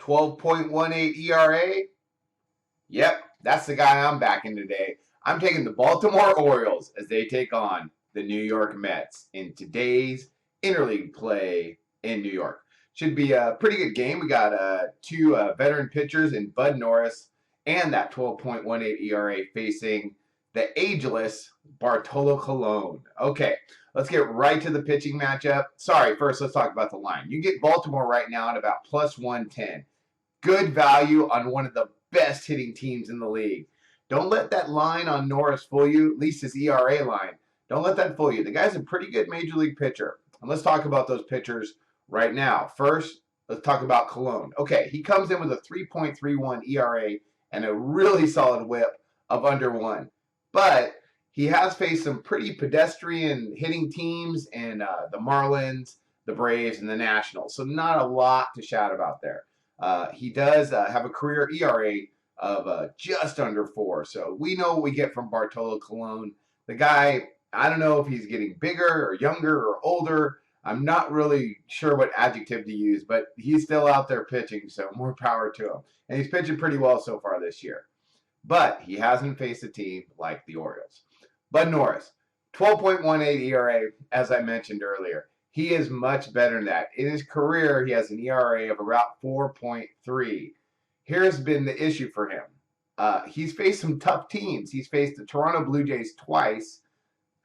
12.18 ERA. Yep, that's the guy I'm backing today. I'm taking the Baltimore Orioles as they take on the New York Mets in today's interleague play in New York. Should be a pretty good game. We got two veteran pitchers in Bud Norris and that 12.18 ERA facing the ageless Bartolo Colon. Okay, let's get right to the pitching matchup. Sorry, first let's talk about the line. You get Baltimore right now at about plus 110. Good value on one of the best hitting teams in the league. Don't let that line on Norris fool you, at least his ERA line. Don't let that fool you. The guy's a pretty good major league pitcher. And let's talk about those pitchers right now. First, let's talk about Colon. Okay, he comes in with a 3.31 ERA and a really solid whip of under 1. But he has faced some pretty pedestrian hitting teams in the Marlins, the Braves, and the Nationals. So not a lot to shout about there. He does have a career ERA of just under 4. So we know what we get from Bartolo Colon. The guy, I don't know if he's getting bigger or younger or older. I'm not really sure what adjective to use, but he's still out there pitching, so more power to him. And he's pitching pretty well so far this year. But he hasn't faced a team like the Orioles. Bud Norris, 12.18 ERA, as I mentioned earlier. He is much better than that. In his career, he has an ERA of about 4.3. Here's been the issue for him. He's faced some tough teams. He's faced the Toronto Blue Jays twice,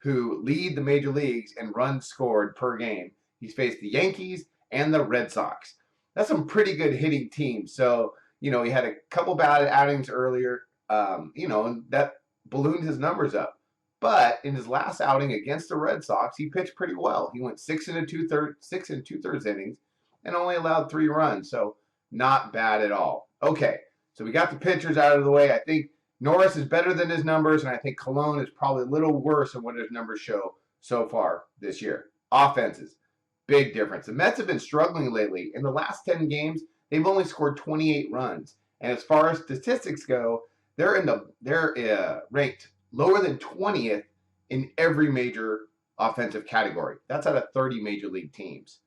who lead the major leagues in runs scored per game. He's faced the Yankees and the Red Sox. That's some pretty good hitting teams. So, he had a couple bad outings earlier, and that ballooned his numbers up. But in his last outing against the Red Sox, he pitched pretty well. He went 6 2/3 innings and only allowed 3 runs. So not bad at all. Okay, so we got the pitchers out of the way. I think Norris is better than his numbers, and I think Colon is probably a little worse than what his numbers show so far this year. Offenses, big difference. The Mets have been struggling lately. In the last 10 games, they've only scored 28 runs. And as far as statistics go, they're ranked lower than 20th in every major offensive category. That's out of 30 major league teams.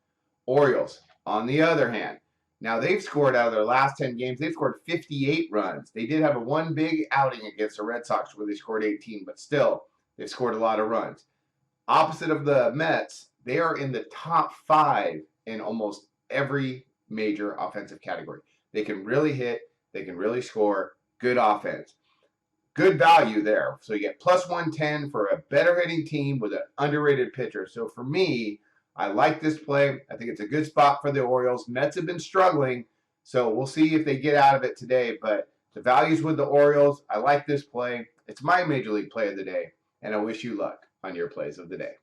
Orioles, on the other hand, now they've scored out of their last 10 games, they've scored 58 runs. They did have one big outing against the Red Sox where they scored 18, but still, they've scored a lot of runs. Opposite of the Mets, they are in the top 5 in almost every major offensive category. They can really hit, they can really score, good offense. Good value there. So you get plus 110 for a better hitting team with an underrated pitcher. So for me, I like this play. I think it's a good spot for the Orioles. Mets have been struggling, so we'll see if they get out of it today. But the value's with the Orioles. I like this play. It's my Major League play of the day, and I wish you luck on your plays of the day.